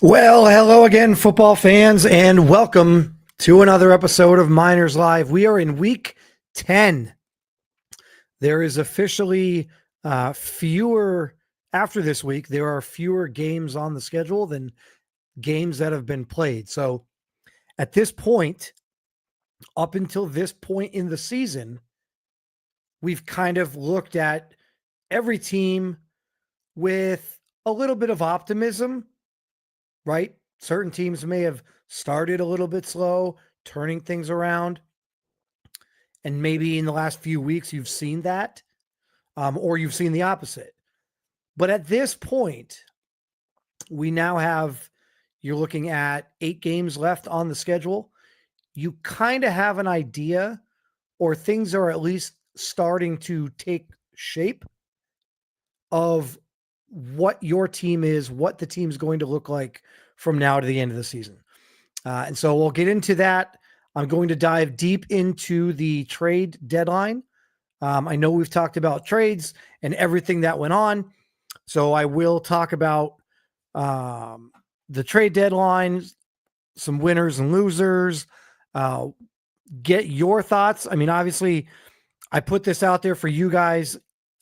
Well, hello again, football fans, and welcome to another episode of Miners Live. We are in week 10. There is officially fewer, after this week, there are fewer games on the schedule than games that have been played. So at this point, up until this point in the season, we've kind of looked at every team with a little bit of optimism, right? Certain teams may have started a little bit slow, turning things around. And maybe in the last few weeks, you've seen that, or you've seen the opposite. But at this point, we now have, you're looking at 8 games left on the schedule. You kind of have an idea, or things are at least starting to take shape of what your team is, what the team's going to look like from now to the end of the season. And so we'll get into that. I'm going to dive deep into the trade deadline. I know we've talked about trades and everything that went on. So I will talk about the trade deadline, some winners and losers, get your thoughts. I mean, obviously, I put this out there for you guys.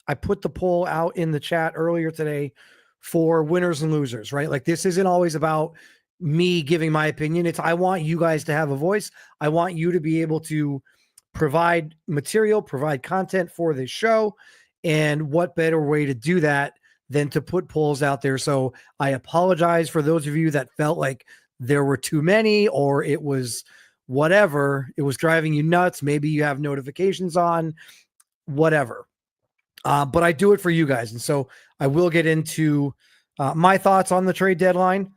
I put the poll out in the chat earlier today for winners and losers, right? Like, this isn't always about me giving my opinion. It's, I want you guys to have a voice. I want you to be able to provide material, provide content for this show. And what better way to do that than to put polls out there? So I apologize for those of you that felt like there were too many, or it was whatever, it was driving you nuts. Maybe you have notifications on, whatever. But I do it for you guys. And so I will get into my thoughts on the trade deadline.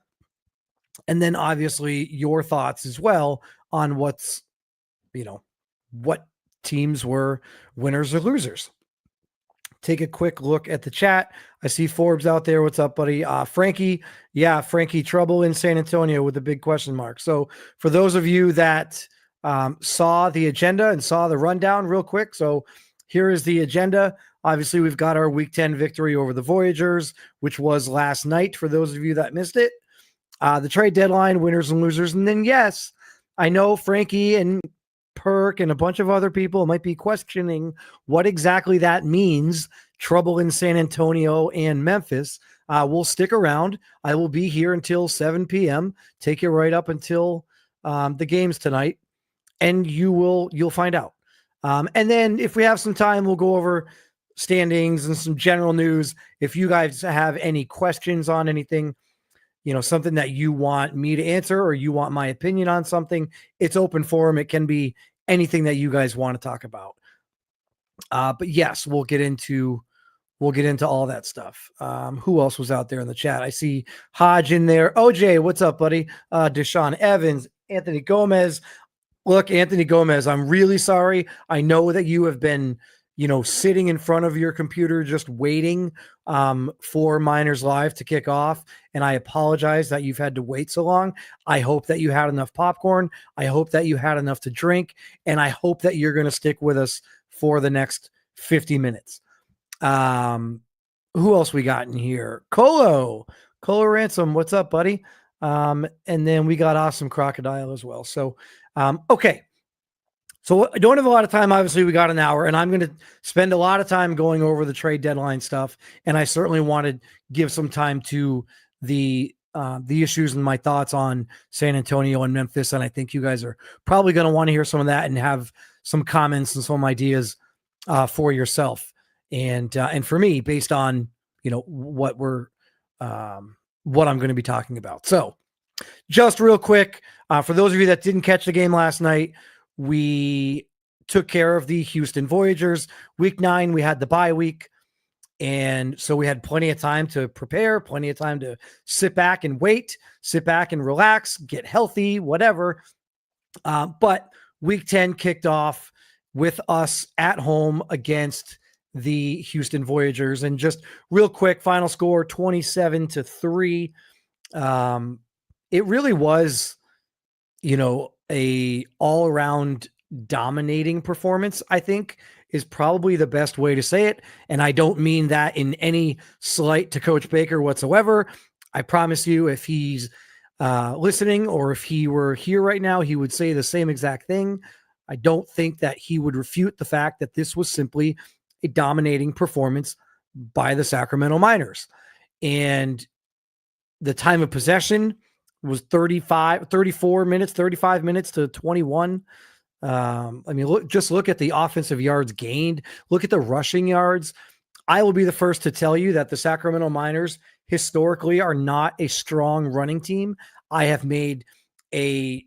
And then obviously your thoughts as well on what's, what teams were winners or losers. Take a quick look at the chat. I see Forbes out there. What's up, buddy? Frankie. Yeah, Frankie, trouble in San Antonio with a big question mark. So for those of you that saw the agenda and saw the rundown real quick. So here is the agenda. Obviously, we've got our week 10 victory over the Voyagers, which was last night for those of you that missed it. The trade deadline, winners and losers. And then, yes, I know Frankie and Perk and a bunch of other people might be questioning what exactly that means. Trouble in San Antonio and Memphis. We'll stick around. I will be here until 7 p.m. Take you right up until the games tonight, and you'll find out. And then if we have some time, we'll go over standings and some general news. If you guys have any questions on anything, something that you want me to answer, or you want my opinion on something, it's open forum. It can be anything that you guys want to talk about. But yes, we'll get into all that stuff. Who else was out there in the chat? I see Hodge in there. OJ, what's up, buddy? Deshaun Evans, Anthony Gomez. Look, Anthony Gomez, I'm really sorry. I know that you have been, sitting in front of your computer just waiting for Miners Live to kick off. And I apologize that you've had to wait so long. I hope that you had enough popcorn. I hope that you had enough to drink. And I hope that you're going to stick with us for the next 50 minutes. Who else we got in here? Colo Ransom, what's up, buddy? And then we got Awesome Crocodile as well. So, okay. So I don't have a lot of time. Obviously, we got an hour, and I'm going to spend a lot of time going over the trade deadline stuff. And I certainly want to give some time to the issues and my thoughts on San Antonio and Memphis. And I think you guys are probably going to want to hear some of that and have some comments and some ideas for yourself and for me, based on what I'm going to be talking about. So just real quick, for those of you that didn't catch the game last night, we took care of the Houston Voyagers. Week 9, we had the bye week. And so we had plenty of time to prepare, plenty of time to sit back and wait, sit back and relax, get healthy, whatever. But week 10 kicked off with us at home against the Houston Voyagers. And just real quick, final score 27-3. It really was, a all around dominating performance, I think, is probably the best way to say it. And I don't mean that in any slight to Coach Baker whatsoever. I promise you, if he's listening, or if he were here right now, he would say the same exact thing. I don't think that he would refute the fact that this was simply a dominating performance by the Sacramento Miners. And the time of possession was 34 minutes, 35 minutes to 21. I mean, look at the offensive yards gained. Look at the rushing yards. I will be the first to tell you that the Sacramento Miners historically are not a strong running team. I have made a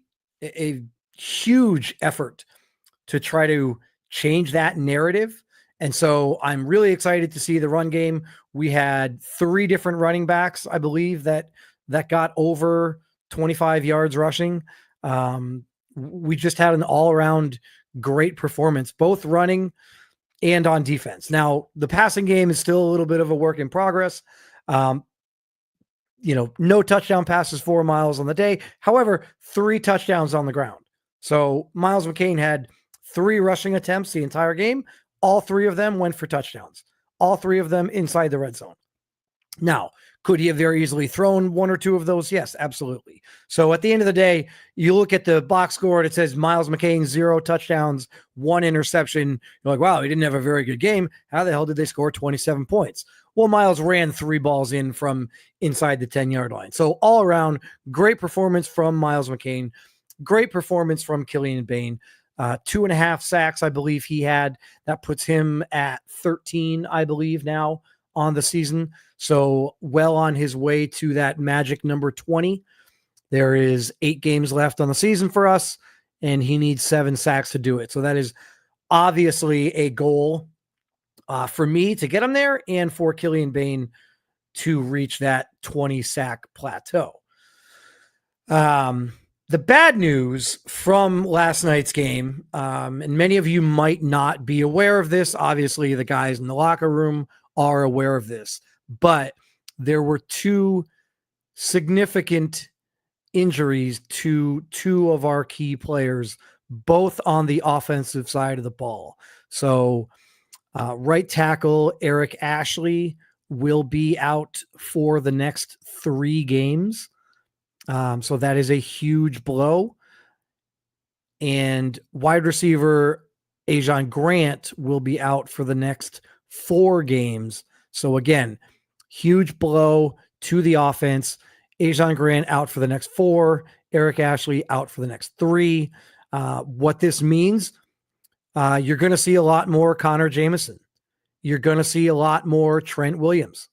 huge effort to try to change that narrative. And so I'm really excited to see the run game. We had 3 different running backs, I believe, that got over 25 yards rushing. We just had an all-around great performance, both running and on defense. Now, the passing game is still a little bit of a work in progress. No touchdown passes 4 miles on the day. However, 3 touchdowns on the ground. So Miles McCain had 3 rushing attempts the entire game. All 3 of them went for touchdowns. All 3 of them inside the red zone. Now, could he have very easily thrown 1 or 2 of those? Yes, absolutely. So at the end of the day, you look at the box score and it says Miles McCain, 0 touchdowns, 1 interception. You're like, wow, he didn't have a very good game. How the hell did they score 27 points? Well, Miles ran 3 balls in from inside the 10-yard line. So all around, great performance from Miles McCain. Great performance from Killian Bain. 2.5 sacks, I believe he had. That puts him at 13, I believe, now on the season. So well on his way to that magic number 20. There is 8 games left on the season for us, and he needs 7 sacks to do it. So that is obviously a goal for me to get him there, and for Killian Bain to reach that 20 sack plateau. The bad news from last night's game, and many of you might not be aware of this. Obviously, the guys in the locker room are aware of this, but there were 2 significant injuries to 2 of our key players, both on the offensive side of the ball. So right tackle Eric Ashley will be out for the next 3 games. So that is a huge blow. And wide receiver Ajon Grant will be out for the next 4 games. So again, huge blow to the offense. Ajon Grant out for the next 4. Eric Ashley out for the next 3. What this means, you're going to see a lot more Connor Jameson. You're going to see a lot more Trent Williams.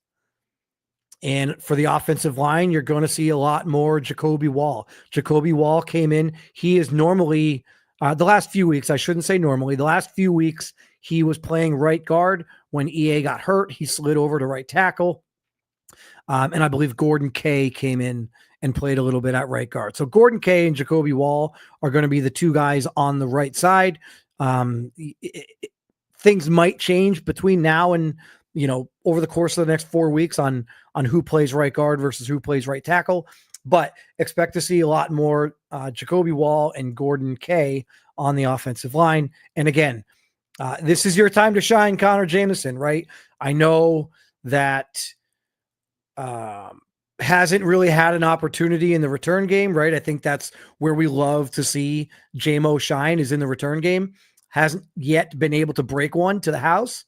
And for the offensive line, you're going to see a lot more Jacoby Wall. Jacoby Wall came in. He is normally, the last few weeks, I shouldn't say normally, the last few weeks, he was playing right guard. When EA got hurt, he slid over to right tackle. And I believe Gordon Kay came in and played a little bit at right guard. So Gordon Kay and Jacoby Wall are going to be the 2 guys on the right side. Things might change between now and, over the course of the next 4 weeks on who plays right guard versus who plays right tackle, but expect to see a lot more Jacoby Wall and Gordon Kay on the offensive line. And again, this is your time to shine, Connor Jameson, right? I know that hasn't really had an opportunity in the return game, right? I think that's where we love to see JMO shine, is in the return game. Hasn't yet been able to break one to the house.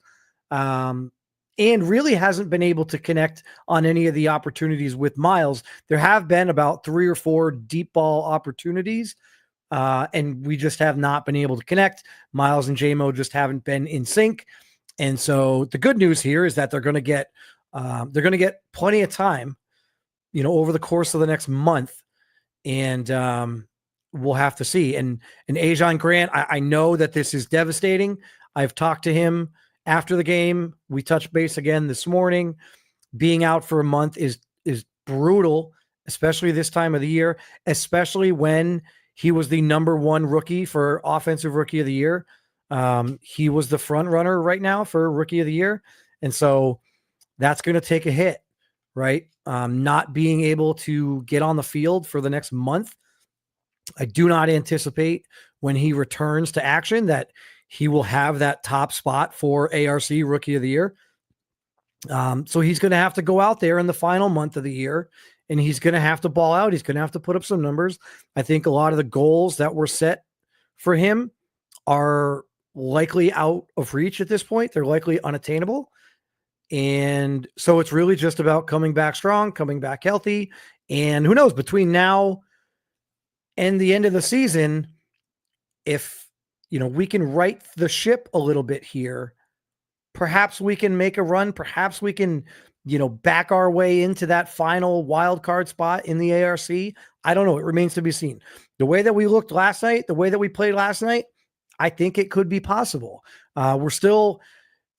And really hasn't been able to connect on any of the opportunities with Miles. There have been about 3 or 4 deep ball opportunities, and we just have not been able to connect. Miles and JMO just haven't been in sync. And so the good news here is that they're going to get plenty of time, over the course of the next month. And we'll have to see. And Ajon Grant, I know that this is devastating. I've talked to him after the game. We touched base again this morning. Being out for a month is brutal, especially this time of the year, especially when he was the number 1 rookie for Offensive Rookie of the Year. He was the front runner right now for Rookie of the Year. And so that's going to take a hit, right? Not being able to get on the field for the next month. I do not anticipate when he returns to action that he will have that top spot for ARC Rookie of the Year. So he's going to have to go out there in the final month of the year and he's going to have to ball out. He's going to have to put up some numbers. I think a lot of the goals that were set for him are likely out of reach at this point. They're likely unattainable. And so it's really just about coming back strong, coming back healthy. And who knows, between now and the end of the season, if, we can right the ship a little bit here, perhaps we can make a run. Perhaps we can, back our way into that final wild card spot in the ARC. I don't know. It remains to be seen. The way that we looked last night, the way that we played last night, I think it could be possible. We're still,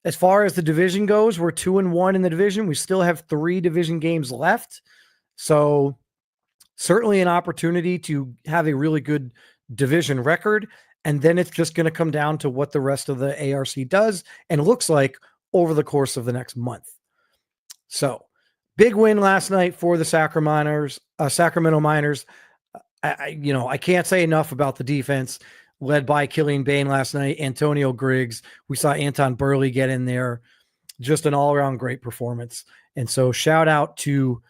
as far as the division goes, we're 2-1 in the division. We still have 3 division games left. So certainly an opportunity to have a really good division record. And then it's just going to come down to what the rest of the ARC does and looks like over the course of the next month. So big win last night for the Sacramento Miners. I can't say enough about the defense led by Killian Bain last night, Antonio Griggs. We saw Anton Burley get in there. Just an all-around great performance. And so shout out to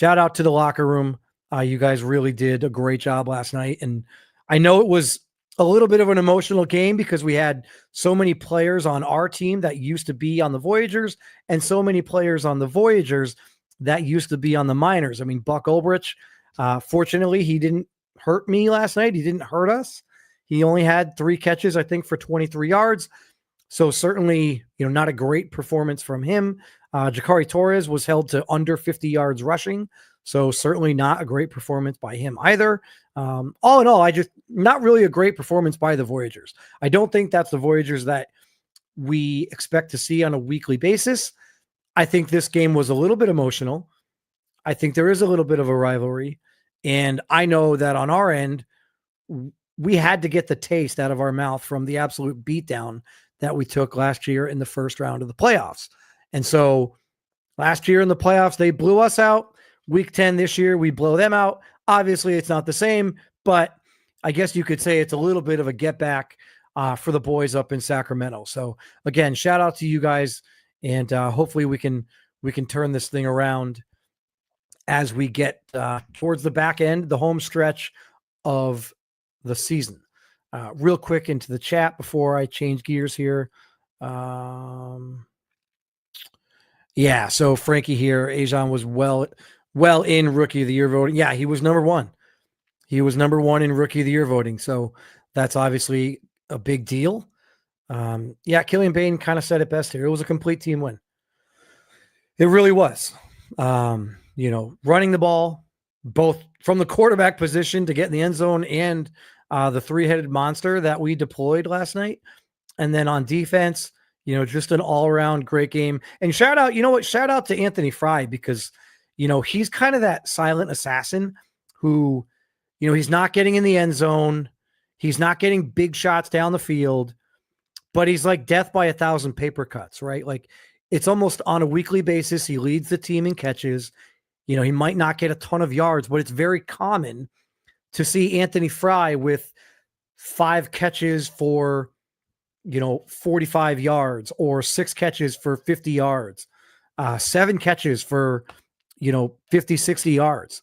the locker room. You guys really did a great job last night. And I know it was a little bit of an emotional game because we had so many players on our team that used to be on the Voyagers and so many players on the Voyagers that used to be on the Miners. I mean, Buck Ulbrich, fortunately, he didn't hurt me last night. He didn't hurt us. He only had 3 catches, I think, for 23 yards. So certainly, not a great performance from him. Jacari Torres was held to under 50 yards rushing. So certainly not a great performance by him either. All in all, not really a great performance by the Voyagers. I don't think that's the Voyagers that we expect to see on a weekly basis. I think this game was a little bit emotional. I think there is a little bit of a rivalry. And I know that on our end, we had to get the taste out of our mouth from the absolute beatdown that we took last year in the first round of the playoffs. And so last year in the playoffs, they blew us out. Week 10 this year, we blow them out. Obviously, it's not the same, but I guess you could say it's a little bit of a get back for the boys up in Sacramento. So again, shout out to you guys, and hopefully we can turn this thing around as we get towards the back end, the home stretch of the season. Real quick into the chat before I change gears here. Yeah, so Frankie here, Ajon was well in Rookie of the Year voting. Yeah, he was number 1. He was number 1 in Rookie of the Year voting. So that's obviously a big deal. Yeah, Killian Bain kind of said it best here. It was a complete team win. It really was. Running the ball, both from the quarterback position to get in the end zone and the 3-headed monster that we deployed last night. And then on defense, just an all-around great game. And shout out to Anthony Fry because, he's kind of that silent assassin who, he's not getting in the end zone. He's not getting big shots down the field, but he's like death by 1,000 paper cuts, right? Like it's almost on a weekly basis. He leads the team in catches. He might not get a ton of yards, but it's very common to see Anthony Fry with 5 catches for, 45 yards or 6 catches for 50 yards, 7 catches for, 50, 60 yards.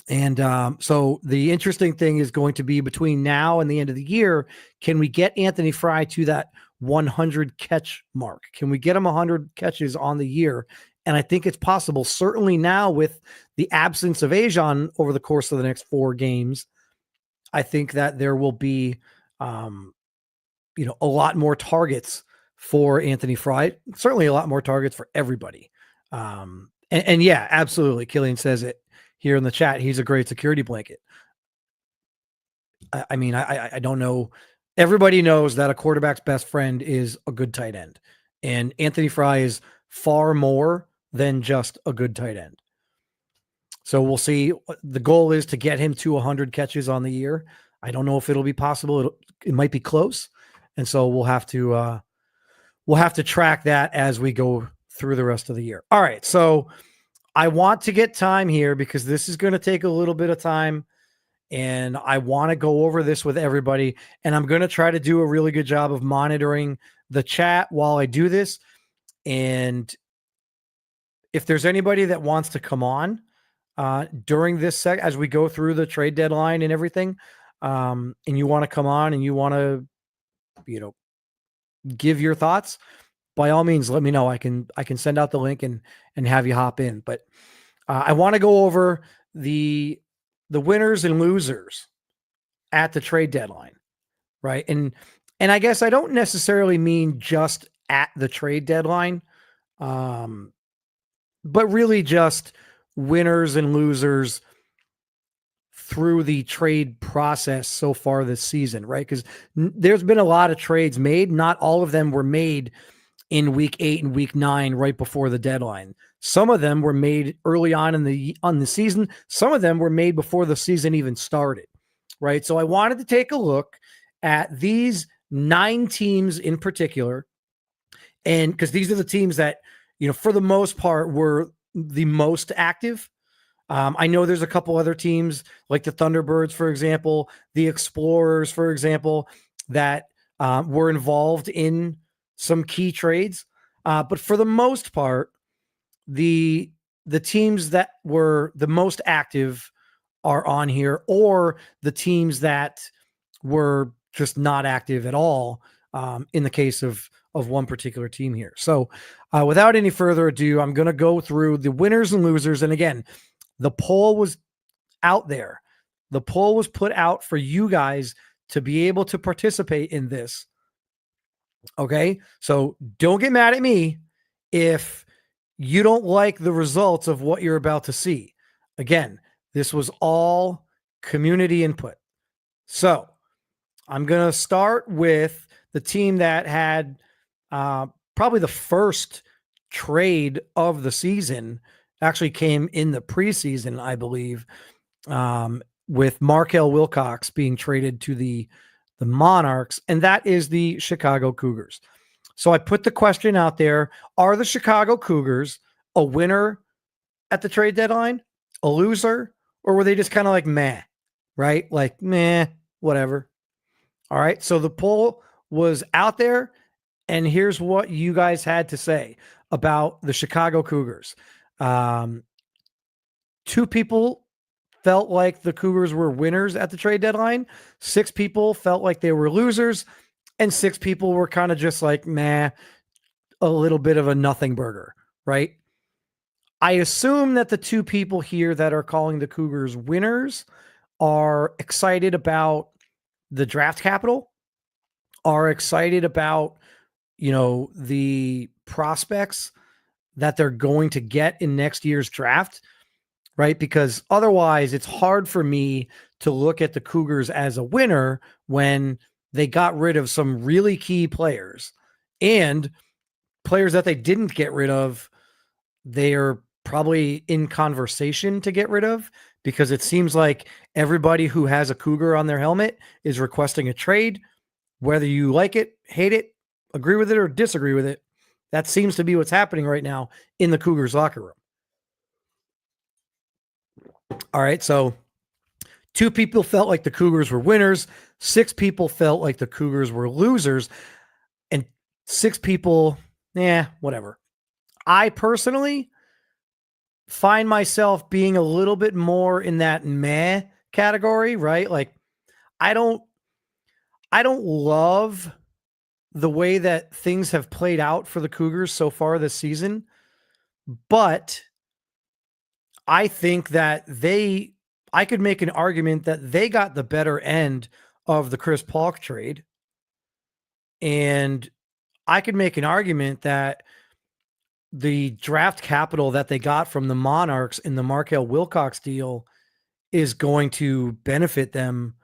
And so the interesting thing is going to be between now and the end of the year, can we get Anthony Fry to that 100 catch mark? Can we get him 100 catches on the year? And I think it's possible, certainly now with the absence of Ajon over the course of the next 4 games. I think that there will be, a lot more targets for Anthony Fry, certainly a lot more targets for everybody. And yeah, absolutely. Killian says it here in the chat. He's a great security blanket. I don't know. Everybody knows that a quarterback's best friend is a good tight end. And Anthony Fry is far more than just a good tight end. So we'll see. The goal is to get him to 100 catches on the year. I don't know if it'll be possible. It might be close. And so we'll have to track that as we go through the rest of the year. All right. So I want to get time here because this is going to take a little bit of time and I want to go over this with everybody. And I'm going to try to do a really good job of monitoring the chat while I do this. And if there's anybody that wants to come on, during this as we go through the trade deadline and everything, and you want to come on and you want to, give your thoughts, by all means, let me know. I can send out the link and have you hop in. But I want to go over the winners and losers at the trade deadline, right? And I guess I don't necessarily mean just at the trade deadline, but really just winners and losers through the trade process so far this season, right? Because there's been a lot of trades made. Not all of them were made in week 8 and week 9, right before the deadline. Some of them were made early on the season. Some of them were made before the season even started, right? So I wanted to take a look at these 9 teams in particular, and because these are the teams that, for the most part, were the most active. I know there's a couple other teams like the Thunderbirds, for example, the Explorers, for example, that were involved in some key trades. But for the most part, the teams that were the most active are on here, or the teams that were just not active at all, in the case of one particular team here. So without any further ado, I'm going to go through the winners and losers. And again, the poll was out there. The poll was put out for you guys to be able to participate in this. Okay? So don't get mad at me if you don't like the results of what you're about to see. Again, this was all community input. So I'm going to start with the team that had probably the first trade of the season. Actually came in the preseason, I believe, with Markel Wilcox being traded to the Monarchs, and that is the Chicago Cougars. So I put the question out there, are the Chicago Cougars a winner at the trade deadline, a loser, or were they just kind of like meh, right? Like, meh, whatever. All right, so the poll was out there, and here's what you guys had to say about the Chicago Cougars. 2 people felt like the Cougars were winners at the trade deadline. 6 people felt like they were losers, and 6 people were kind of just like, meh, a little bit of a nothing burger, right? I assume that the 2 people here that are calling the Cougars winners are excited about the draft capital, are excited about, the prospects that they're going to get in next year's draft, right? Because otherwise it's hard for me to look at the Cougars as a winner when they got rid of some really key players, and players that they didn't get rid of, they are probably in conversation to get rid of, because it seems like everybody who has a Cougar on their helmet is requesting a trade, whether you like it, hate it, agree with it, or disagree with it. That seems to be what's happening right now in the Cougars locker room. All right, so 2 people felt like the Cougars were winners. 6 people felt like the Cougars were losers. And 6 people, whatever. I personally find myself being a little bit more in that meh category, right? Like, I don't love the way that things have played out for the Cougars so far this season, but I think that I could make an argument that they got the better end of the Chris Paul trade. And I could make an argument that the draft capital that they got from the Monarchs in the Markel Wilcox deal is going to benefit them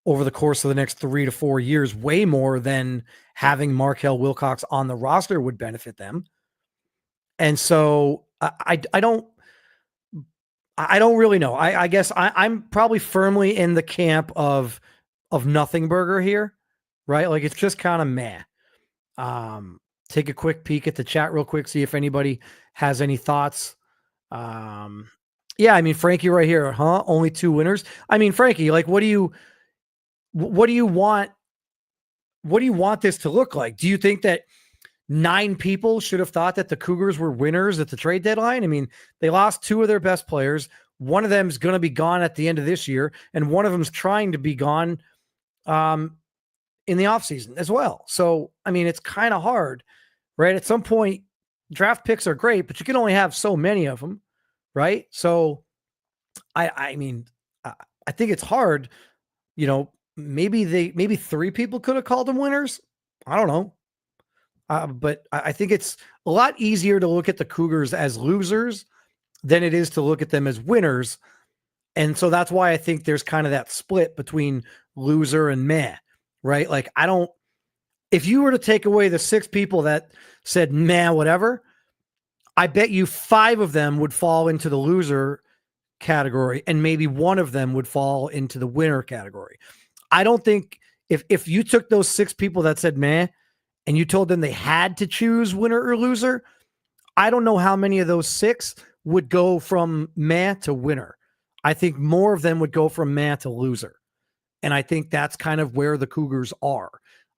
over the course of the next 3 to 4 years, way more than having Markel Wilcox on the roster would benefit them. And so I don't really know. I guess I'm probably firmly in the camp of nothing burger here, right? Like, it's just kind of meh. Take a quick peek at the chat real quick, see if anybody has any thoughts. Yeah, I mean, Frankie right here, huh? Only 2 winners. I mean, Frankie, like, what do you want? What do you want this to look like? Do you think that 9 people should have thought that the Cougars were winners at the trade deadline? I mean, they lost 2 of their best players. one of them is going to be gone at the end of this year, and one of them's trying to be gone in the offseason as well. So, I mean, it's kind of hard, right? At some point, draft picks are great, but you can only have so many of them, right? So, I mean, I think it's hard. Maybe three people could have called them winners. I don't know. But I think it's a lot easier to look at the Cougars as losers than it is to look at them as winners. And so that's why I think there's kind of that split between loser and meh, right? Like, if you were to take away the 6 people that said meh, whatever, I bet you 5 of them would fall into the loser category and maybe one of them would fall into the winner category. I don't think if you took those 6 people that said meh and you told them they had to choose winner or loser, I don't know how many of those 6 would go from meh to winner. I think more of them would go from meh to loser. And I think that's kind of where the Cougars are.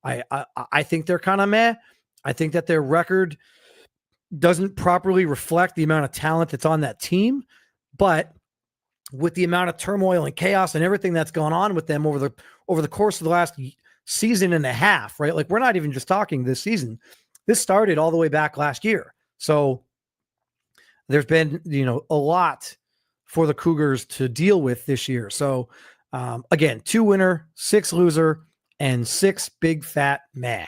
I think they're kind of meh. I think that their record doesn't properly reflect the amount of talent that's on that team. But with the amount of turmoil and chaos and everything that's gone on with them over the course of the last season and a half, right? Like, we're not even just talking this season. This started all the way back last year. So there's been, a lot for the Cougars to deal with this year. So again, 2 winner, 6 loser, and 6 big fat meh.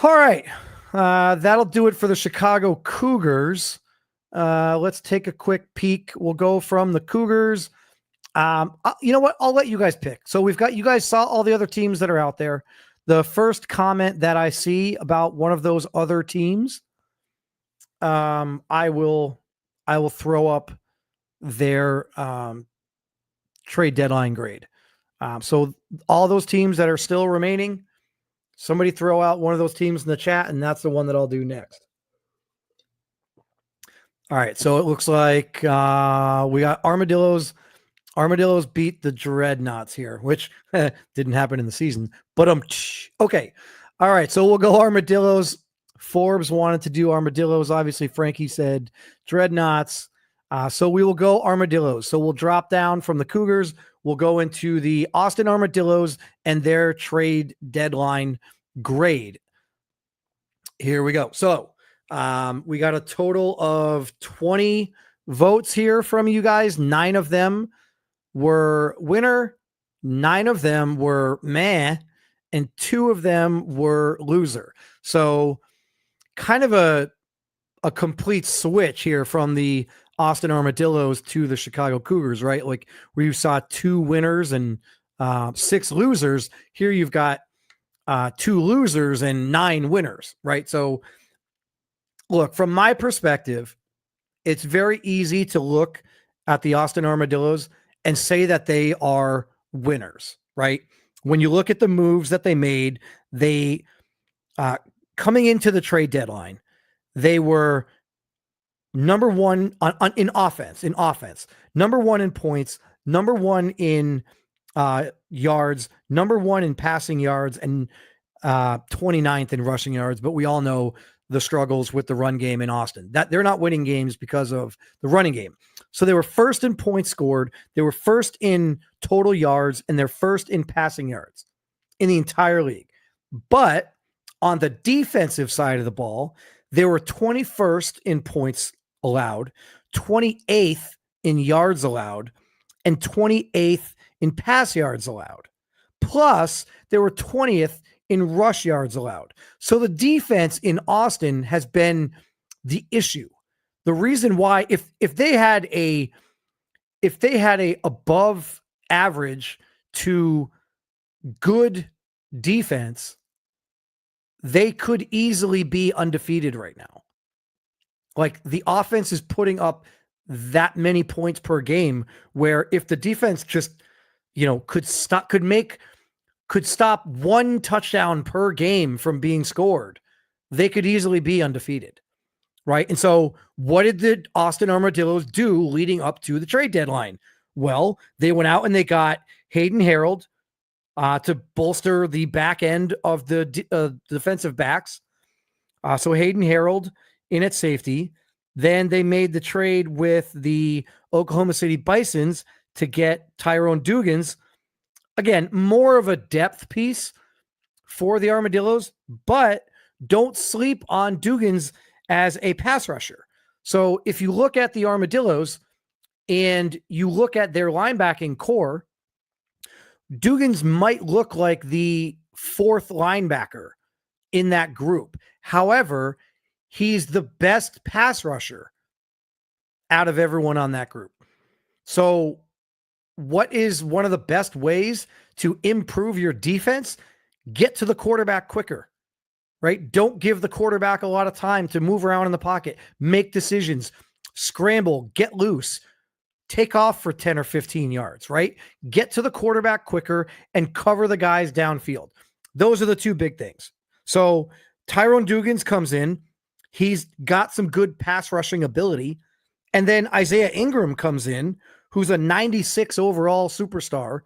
All right. That'll do it for the Chicago Cougars. Let's take a quick peek. We'll go from the Cougars. You know what? I'll let you guys pick. So you guys saw all the other teams that are out there. The first comment that I see about one of those other teams, I will throw up their trade deadline grade. So all those teams that are still remaining, somebody throw out one of those teams in the chat, and that's the one that I'll do next. All right, so it looks like we got Armadillos. Armadillos beat the Dreadnoughts here, which didn't happen in the season. But okay. All right, so we'll go Armadillos. Forbes wanted to do Armadillos. Obviously, Frankie said Dreadnoughts. So we will go Armadillos. So we'll drop down from the Cougars. We'll go into the Austin Armadillos and their trade deadline grade. Here we go. So we got a total of 20 votes here from you guys. 9 of them were winner, 9 of them were meh, and 2 of them were loser. So kind of a complete switch here from the Austin Armadillos to the Chicago Cougars, right? Like, where you saw 2 winners and 6 losers. Here you've got 2 losers and 9 winners, right? So look, from my perspective, it's very easy to look at the Austin Armadillos and say that they are winners, right? When you look at the moves that they made, they coming into the trade deadline, they were number 1 in offense, number 1 in points, number 1 in yards, number 1 in passing yards, and 29th in rushing yards. But we all know the struggles with the run game in Austin, that they're not winning games because of the running game. So they were first in points scored, they were first in total yards, and they're first in passing yards in the entire league. But on the defensive side of the ball, they were 21st in points allowed, 28th in yards allowed, and 28th in pass yards allowed. Plus, they were 20th in rush yards allowed. So the defense in Austin has been the issue. The reason why, if they had a above average to good defense, they could easily be undefeated right now. Like, the offense is putting up that many points per game, where if the defense just, could stop 1 touchdown per game from being scored, they could easily be undefeated, right? And so what did the Austin Armadillos do leading up to the trade deadline? Well, they went out and they got Hayden Harold to bolster the back end of the defensive backs. So Hayden Harold in at safety. Then they made the trade with the Oklahoma City Bisons to get Tyrone Dugans. Again, more of a depth piece for the Armadillos, but don't sleep on Dugans as a pass rusher. So if you look at the Armadillos and you look at their linebacking core, Dugans might look like the fourth linebacker in that group. However, he's the best pass rusher out of everyone on that group. So what is one of the best ways to improve your defense? Get to the quarterback quicker, right? Don't give the quarterback a lot of time to move around in the pocket, make decisions, scramble, get loose, take off for 10 or 15 yards, right? Get to the quarterback quicker and cover the guys downfield. Those are the two big things. So Tyrone Dugans comes in. He's got some good pass rushing ability. And then Isaiah Ingram comes in, who's a 96 overall superstar,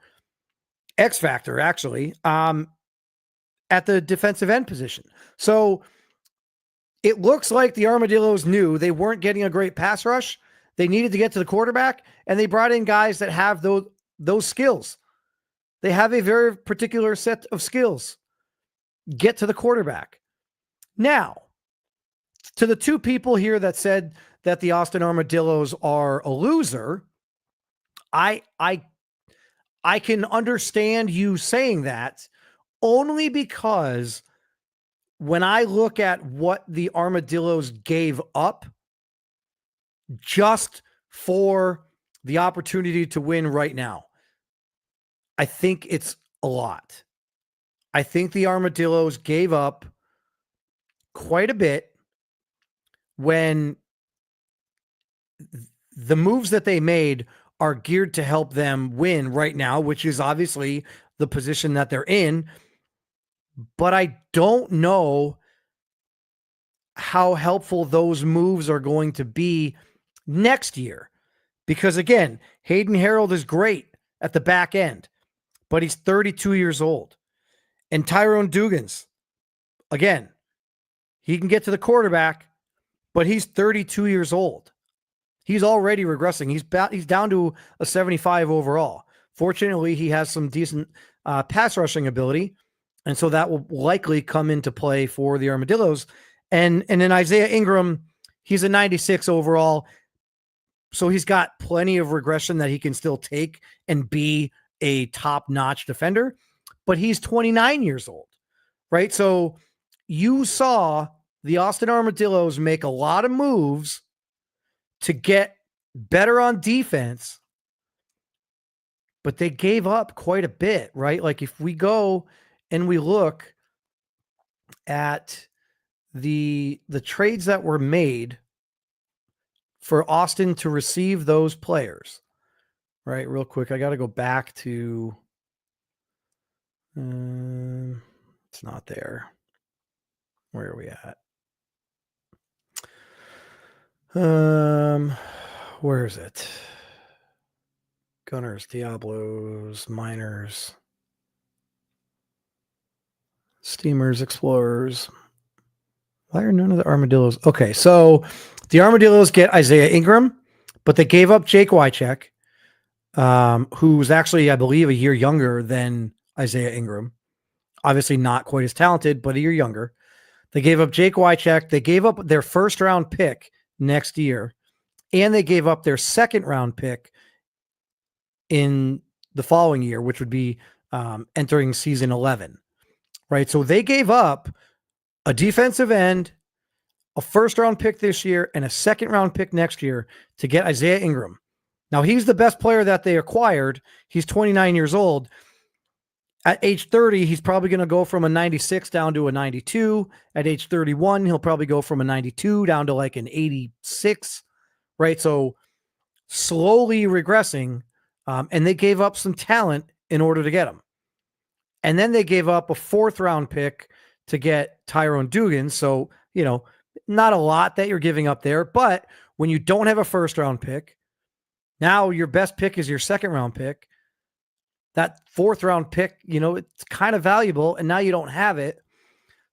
X Factor, actually, at the defensive end position. So it looks like the Armadillos knew they weren't getting a great pass rush. They needed to get to the quarterback, and they brought in guys that have those skills. They have a very particular set of skills. Get to the quarterback. Now, to the two people here that said that the Austin Armadillos are a loser, I can understand you saying that, only because when I look at what the Armadillos gave up just for the opportunity to win right now, I think it's a lot. I think the Armadillos gave up quite a bit when the moves that they made are geared to help them win right now, which is obviously the position that they're in. But I don't know how helpful those moves are going to be next year. Because again, Hayden Harold is great at the back end, but he's 32 years old. And Tyrone Dugans, again, he can get to the quarterback, but he's 32 years old. He's already regressing. He's down to a 75 overall. Fortunately, he has some decent pass rushing ability, and so that will likely come into play for the Armadillos. And then Isaiah Ingram, he's a 96 overall, so he's got plenty of regression that he can still take and be a top-notch defender, but he's 29 years old, right? So you saw the Austin Armadillos make a lot of moves to get better on defense, but they gave up quite a bit, right? Like if we go and we look at the trades that were made for Austin to receive those players, right? Real quick, I got to go back to, it's not there. Where are we at? Where is it? Gunners, Diablos, Miners, Steamers, Explorers. Why are none of the Armadillos? Okay, so the Armadillos get Isaiah Ingram, but they gave up Jake Wycheck, who's actually, I believe, a year younger than Isaiah Ingram. Obviously not quite as talented, but a year younger. They gave up Jake Wycheck. They gave up their first-round pick next year, and they gave up their second-round pick in the following year, which would be entering season 11, right? So they gave up a defensive end, a first-round pick this year, and a second-round pick next year to get Isaiah Ingram. Now, he's the best player that they acquired. He's 29 years old. At age 30, he's probably going to go from a 96 down to a 92. At age 31, he'll probably go from a 92 down to like an 86, right? So slowly regressing, and they gave up some talent in order to get him. And then they gave up a fourth-round pick to get Tyrone Dugans. So, not a lot that you're giving up there, but when you don't have a first-round pick, now your best pick is your second-round pick. That fourth-round pick, it's kind of valuable, and now you don't have it.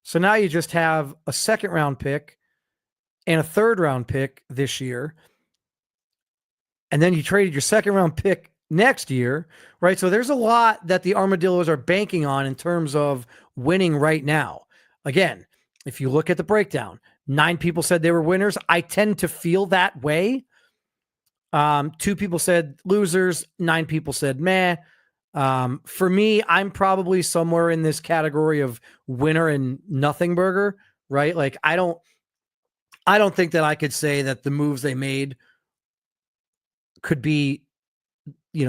So now you just have a second-round pick and a third round pick this year. And then you traded your second round pick next year, right? So there's a lot that the Armadillos are banking on in terms of winning right now. Again, if you look at the breakdown, 9 people said they were winners. I tend to feel that way. 2 people said losers. 9 people said meh. For me, I'm probably somewhere in this category of winner and nothing burger, right? Like I don't think that I could say that the moves they made could be,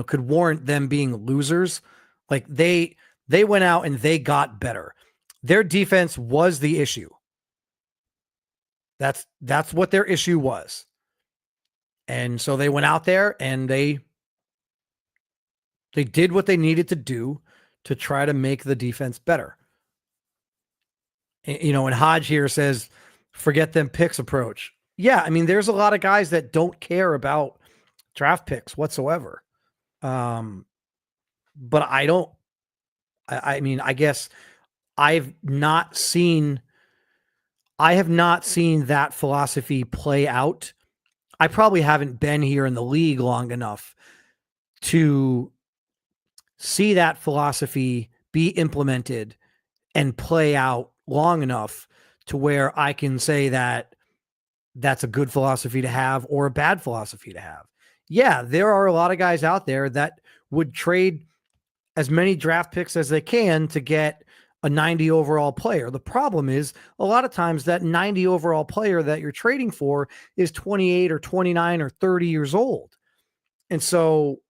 could warrant them being losers. Like they went out and they got better. Their defense was the issue. That's what their issue was. And so they went out there and they did what they needed to do to try to make the defense better. And Hodge here says, forget them picks approach. Yeah, I mean, there's a lot of guys that don't care about draft picks whatsoever. But I mean, I guess I have not seen that philosophy play out. I probably haven't been here in the league long enough to see that philosophy be implemented and play out long enough to where I can say that that's a good philosophy to have or a bad philosophy to have. Yeah, there are a lot of guys out there that would trade as many draft picks as they can to get a 90 overall player. The problem is a lot of times that 90 overall player that you're trading for is 28 or 29 or 30 years old. And so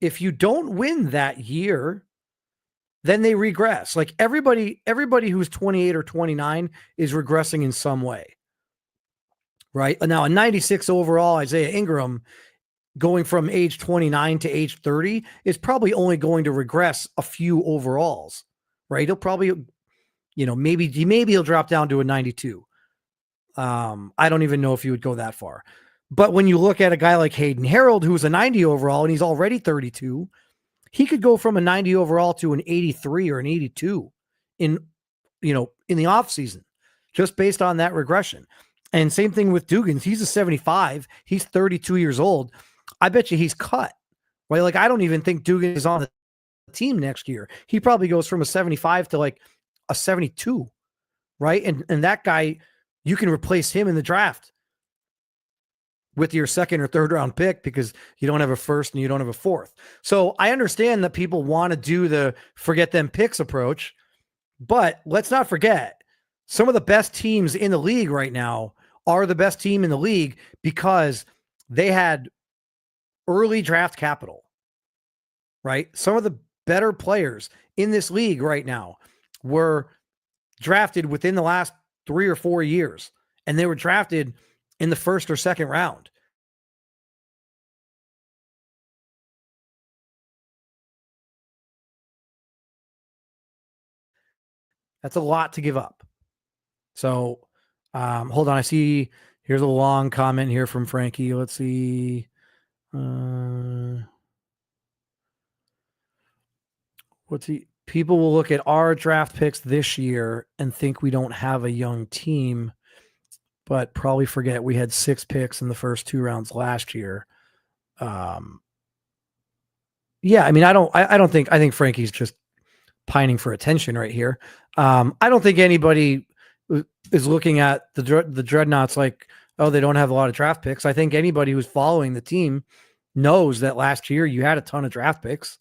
if you don't win that year, then they regress. Like everybody who's 28 or 29 is regressing in some way. Right? Now, a 96 overall Isaiah Ingram going from age 29 to age 30 is probably only going to regress a few overalls, right? He'll probably, maybe he'll drop down to a 92. I don't even know if he would go that far. But when you look at a guy like Hayden Harold, who's a 90 overall and he's already 32, he could go from a 90 overall to an 83 or an 82 in the offseason, just based on that regression. And same thing with Dugans. He's a 75. He's 32 years old. I bet you he's cut, right? Like, I don't even think Dugans is on the team next year. He probably goes from a 75 to like a 72, right? And that guy, you can replace him in the draft with your second or third round pick because you don't have a first and you don't have a fourth. So I understand that people want to do the forget them picks approach, but let's not forget some of the best teams in the league right now are the best team in the league because they had early draft capital, right? Some of the better players in this league right now were drafted within the last 3 or 4 years, and they were drafted in the first or second round. That's a lot to give up. So hold on. I see here's a long comment here from Frankie. Let's see. People will look at our draft picks this year and think we don't have a young team, but probably forget we had 6 picks in the first 2 rounds last year. Yeah, I mean, I think Frankie's just pining for attention right here. I don't think anybody is looking at the Dreadnoughts like, oh, they don't have a lot of draft picks. I think anybody who's following the team knows that last year you had a ton of draft picks,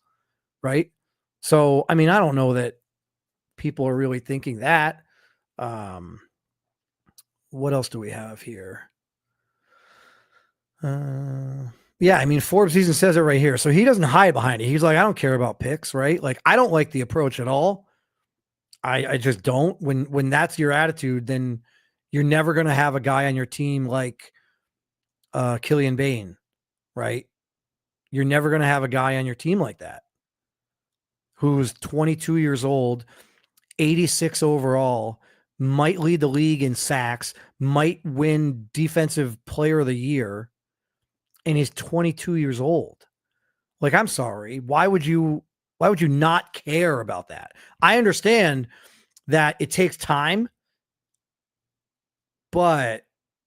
right? So, I mean, I don't know that people are really thinking that. What else do we have here? Yeah, I mean, Forbes even says it right here. So he doesn't hide behind it. He's like, I don't care about picks, right? Like, I don't like the approach at all. I just don't. When that's your attitude, then you're never going to have a guy on your team like Killian Bain, right? You're never going to have a guy on your team like that who's 22 years old, 86 overall, might lead the league in sacks, might win defensive player of the year, and he's 22 years old. Like, I'm sorry. Why would you not care about that? I understand that it takes time, but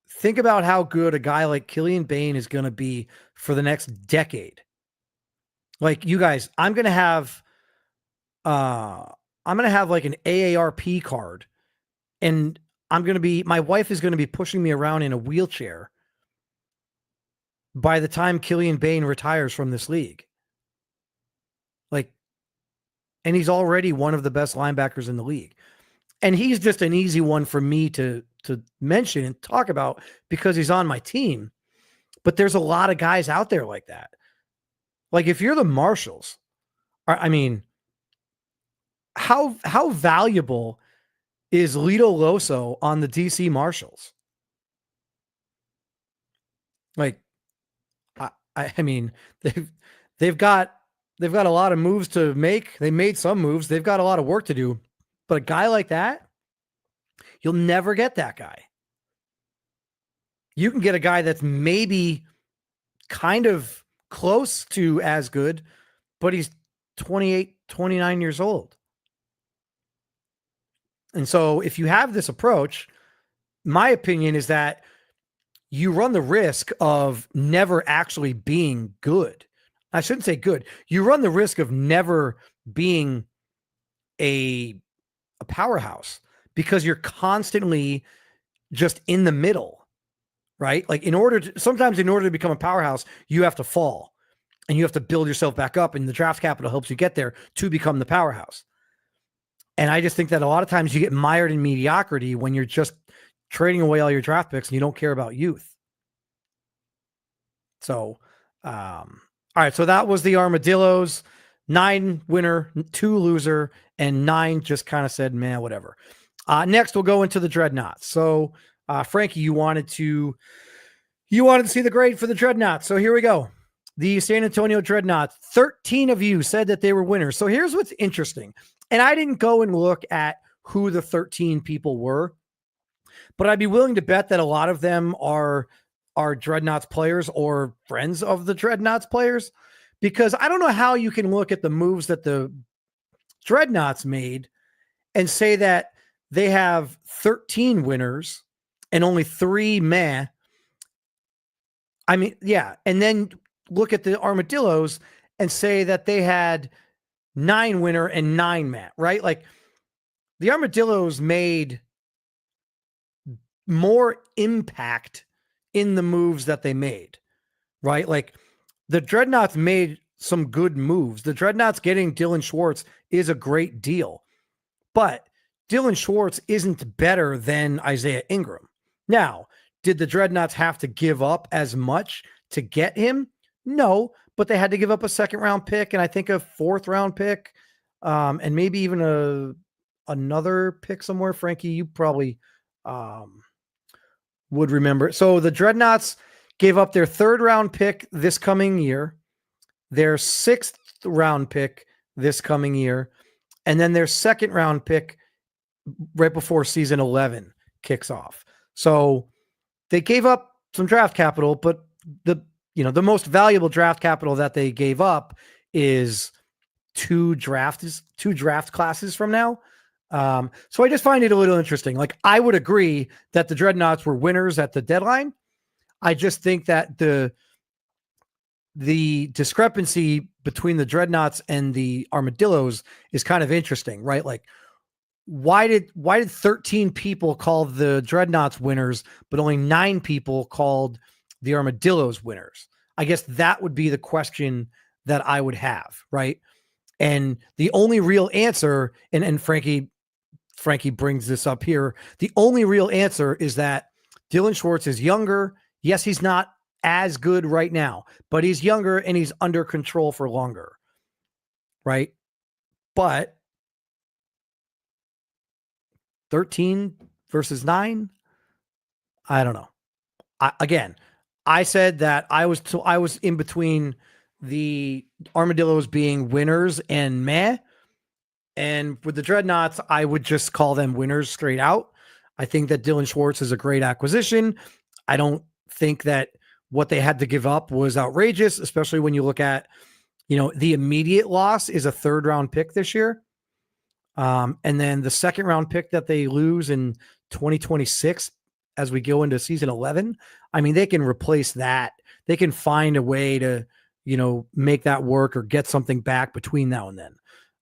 think about how good a guy like Killian Bain is going to be for the next decade. Like, you guys, I'm going to have like an AARP card, and my wife is going to be pushing me around in a wheelchair by the time Killian Bain retires from this league. Like, and he's already one of the best linebackers in the league. And he's just an easy one for me to mention and talk about because he's on my team. But there's a lot of guys out there like that. Like, if you're the Marshals, I mean, how valuable is Lito Loso on the DC Marshals? Like, I mean, they've got a lot of moves to make. They made some moves. They've got a lot of work to do. But a guy like that, you'll never get that guy. You can get a guy that's maybe kind of close to as good, but he's 28, 29 years old. And so if you have this approach, my opinion is that you run the risk of never actually being good. I shouldn't say good. You run the risk of never being a powerhouse because you're constantly just in the middle, right? Like, sometimes in order to become a powerhouse, you have to fall and you have to build yourself back up, and the draft capital helps you get there to become the powerhouse. And I just think that a lot of times you get mired in mediocrity when you're just trading away all your draft picks and you don't care about youth. So, all right. So that was the Armadillos. 9 winner, 2 loser, and 9 just kind of said, man, whatever. Next, we'll go into the Dreadnoughts. So, Frankie, you wanted to see the grade for the Dreadnoughts. So here we go. The San Antonio Dreadnoughts, 13 of you said that they were winners. So here's what's interesting. And I didn't go and look at who the 13 people were, but I'd be willing to bet that a lot of them are Dreadnoughts players or friends of the Dreadnoughts players, because I don't know how you can look at the moves that the Dreadnoughts made and say that they have 13 winners and only 3 meh. I mean, yeah. And then look at the Armadillos and say that they had 9 winner and 9 meh, right? Like, the Armadillos made more impact in the moves that they made, right? Like, the Dreadnoughts made some good moves. The Dreadnoughts getting Dylan Schwartz is a great deal, but Dylan Schwartz isn't better than Isaiah Ingram. Now, did the Dreadnoughts have to give up as much to get him? No, but they had to give up a 2nd-round pick and I think a 4th-round pick, and maybe even another pick somewhere. Frankie, you probably would remember. So the Dreadnoughts gave up their 3rd-round pick this coming year, their 6th-round pick this coming year, and then their 2nd-round pick right before season 11 kicks off. So they gave up some draft capital, but the most valuable draft capital that they gave up is 2 draft classes from now. So I just find it a little interesting. Like, I would agree that the Dreadnoughts were winners at the deadline. I just think that the discrepancy between the Dreadnoughts and the Armadillos is kind of interesting, right? Like, why did 13 people call the Dreadnoughts winners, but only 9 people called the Armadillos winners? I guess that would be the question that I would have, right? And the only real answer, and Frankie brings this up here, the only real answer is that Dylan Schwartz is younger. Yes, he's not as good right now, but he's younger and he's under control for longer, right? But 13 versus 9, I don't know. I said that I was in between the Armadillos being winners and meh. And with the Dreadnoughts, I would just call them winners straight out. I think that Dylan Schwartz is a great acquisition. I don't think that what they had to give up was outrageous, especially when you look at, the immediate loss is a 3rd-round pick this year. And then the 2nd-round pick that they lose in 2026 as we go into season 11, I mean, they can replace that. They can find a way to, make that work or get something back between now and then.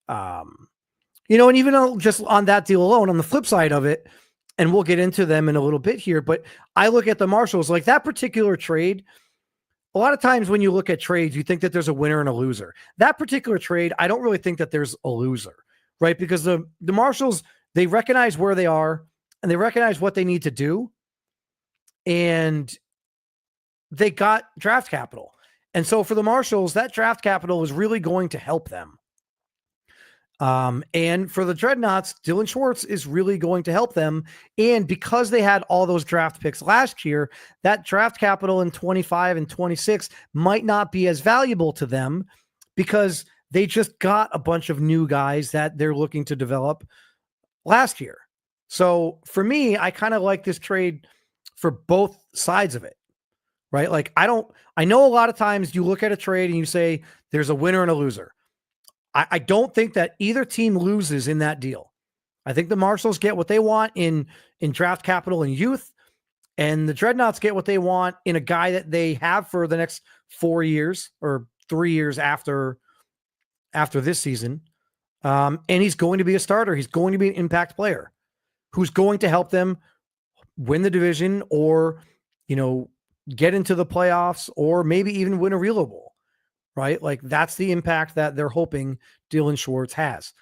And even just on that deal alone, on the flip side of it, and we'll get into them in a little bit here, but I look at the Marshals, like that particular trade. A lot of times when you look at trades, you think that there's a winner and a loser. That particular trade, I don't really think that there's a loser, right? Because the Marshals, they recognize where they are and they recognize what they need to do. And they got draft capital. And so for the Marshals, that draft capital is really going to help them. And for the Dreadnoughts, Dylan Schwartz is really going to help them. And because they had all those draft picks last year, that draft capital in 25 and 26 might not be as valuable to them because they just got a bunch of new guys that they're looking to develop last year. So for me, I kind of like this trade for both sides of it, right? Like I know a lot of times you look at a trade and you say there's a winner and a loser. I don't think that either team loses in that deal. I think the Marshals get what they want in draft capital and youth, and the Dreadnoughts get what they want in a guy that they have for the next 4 years or 3 years after this season. And he's going to be a starter. He's going to be an impact player who's going to help them win the division or, get into the playoffs or maybe even win a Relo Bowl. Right? Like that's the impact that they're hoping Dylan Schwartz has.